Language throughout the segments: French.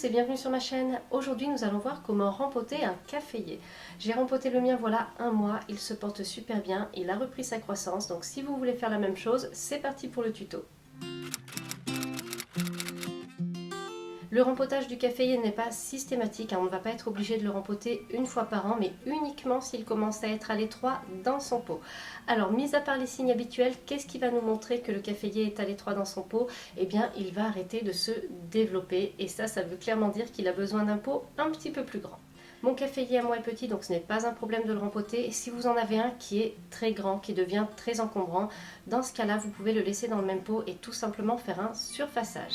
et bienvenue sur ma chaîne. Aujourd'hui nous allons voir comment rempoter un caféier. J'ai rempoté le mien voilà un mois, il se porte super bien, il a repris sa croissance, donc si vous voulez faire la même chose, c'est parti pour le tuto. Le rempotage du caféier n'est pas systématique, on ne va pas être obligé de le rempoter une fois par an, mais uniquement s'il commence à être à l'étroit dans son pot. Alors, mis à part les signes habituels, qu'est-ce qui va nous montrer que le caféier est à l'étroit dans son pot? Eh bien, il va arrêter de se développer, et ça veut clairement dire qu'il a besoin d'un pot un petit peu plus grand. Mon caféier à moi est petit, donc ce n'est pas un problème de le rempoter. Si vous en avez un qui est très grand, qui devient très encombrant, dans ce cas-là, vous pouvez le laisser dans le même pot et tout simplement faire un surfaçage.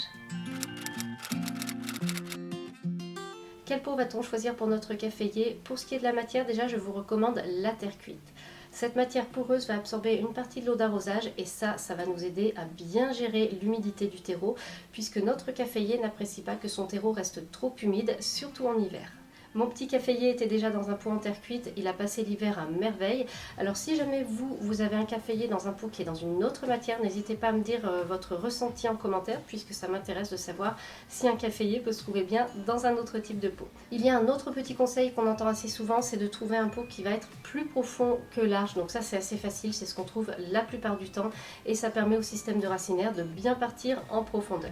Quel pot va-t-on choisir pour notre caféier? Pour ce qui est de la matière, déjà je vous recommande la terre cuite. Cette matière poreuse va absorber une partie de l'eau d'arrosage et ça va nous aider à bien gérer l'humidité du terreau puisque notre caféier n'apprécie pas que son terreau reste trop humide, surtout en hiver. Mon petit caféier était déjà dans un pot en terre cuite, il a passé l'hiver à merveille. Alors si jamais vous avez un caféier dans un pot qui est dans une autre matière, n'hésitez pas à me dire votre ressenti en commentaire puisque ça m'intéresse de savoir si un caféier peut se trouver bien dans un autre type de pot. Il y a un autre petit conseil qu'on entend assez souvent, c'est de trouver un pot qui va être plus profond que large. Donc ça c'est assez facile, c'est ce qu'on trouve la plupart du temps et ça permet au système de racinaire de bien partir en profondeur.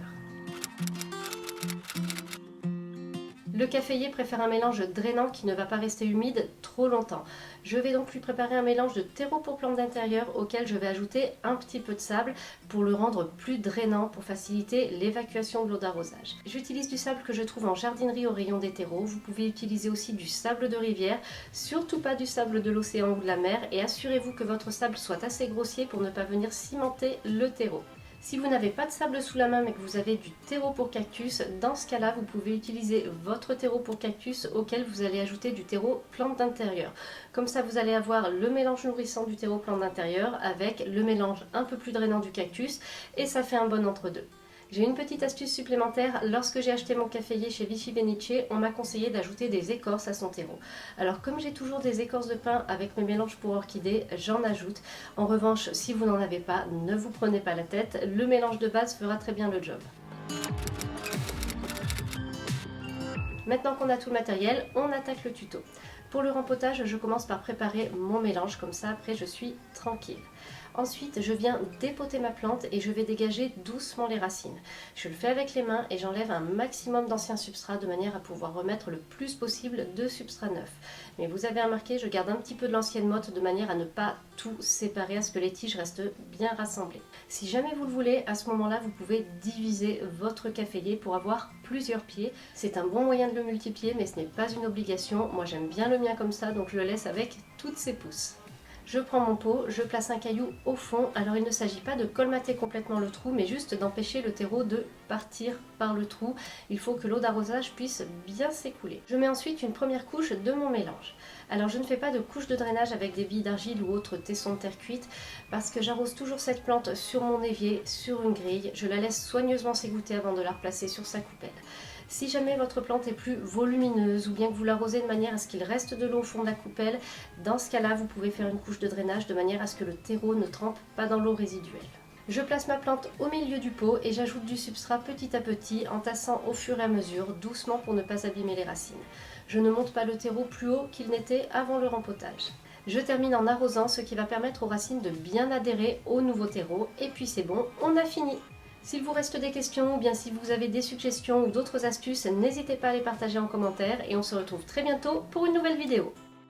Le caféier préfère un mélange drainant qui ne va pas rester humide trop longtemps. Je vais donc lui préparer un mélange de terreau pour plantes d'intérieur auquel je vais ajouter un petit peu de sable pour le rendre plus drainant, pour faciliter l'évacuation de l'eau d'arrosage. J'utilise du sable que je trouve en jardinerie au rayon des terreaux. Vous pouvez utiliser aussi du sable de rivière, surtout pas du sable de l'océan ou de la mer, et assurez-vous que votre sable soit assez grossier pour ne pas venir cimenter le terreau. Si vous n'avez pas de sable sous la main mais que vous avez du terreau pour cactus, dans ce cas-là, vous pouvez utiliser votre terreau pour cactus auquel vous allez ajouter du terreau plante d'intérieur. Comme ça, vous allez avoir le mélange nourrissant du terreau plante d'intérieur avec le mélange un peu plus drainant du cactus et ça fait un bon entre-deux. J'ai une petite astuce supplémentaire, lorsque j'ai acheté mon caféier chez Vichy Benice, on m'a conseillé d'ajouter des écorces à son terreau. Alors comme j'ai toujours des écorces de pin avec mes mélanges pour orchidées, j'en ajoute. En revanche, si vous n'en avez pas, ne vous prenez pas la tête, le mélange de base fera très bien le job. Maintenant qu'on a tout le matériel, on attaque le tuto. Pour le rempotage, je commence par préparer mon mélange, comme ça après je suis tranquille. Ensuite, je viens dépoter ma plante et je vais dégager doucement les racines. Je le fais avec les mains et j'enlève un maximum d'anciens substrats de manière à pouvoir remettre le plus possible de substrat neuf. Mais vous avez remarqué, je garde un petit peu de l'ancienne motte de manière à ne pas tout séparer, à ce que les tiges restent bien rassemblées. Si jamais vous le voulez, à ce moment-là, vous pouvez diviser votre caféier pour avoir plusieurs pieds. C'est un bon moyen de le multiplier, mais ce n'est pas une obligation. Moi, j'aime bien le mien comme ça, donc je le laisse avec toutes ses pousses. Je prends mon pot, je place un caillou au fond. Alors il ne s'agit pas de colmater complètement le trou, mais juste d'empêcher le terreau de partir par le trou. Il faut que l'eau d'arrosage puisse bien s'écouler. Je mets ensuite une première couche de mon mélange. Alors je ne fais pas de couche de drainage avec des billes d'argile ou autres tessons de terre cuite parce que j'arrose toujours cette plante sur mon évier, sur une grille. Je la laisse soigneusement s'égoutter avant de la replacer sur sa coupelle. Si jamais votre plante est plus volumineuse ou bien que vous l'arrosez de manière à ce qu'il reste de l'eau au fond de la coupelle, dans ce cas-là, vous pouvez faire une couche de drainage de manière à ce que le terreau ne trempe pas dans l'eau résiduelle. Je place ma plante au milieu du pot et j'ajoute du substrat petit à petit en tassant au fur et à mesure, doucement pour ne pas abîmer les racines. Je ne monte pas le terreau plus haut qu'il n'était avant le rempotage. Je termine en arrosant, ce qui va permettre aux racines de bien adhérer au nouveau terreau. Et puis c'est bon, on a fini! S'il vous reste des questions ou bien si vous avez des suggestions ou d'autres astuces, n'hésitez pas à les partager en commentaire et on se retrouve très bientôt pour une nouvelle vidéo.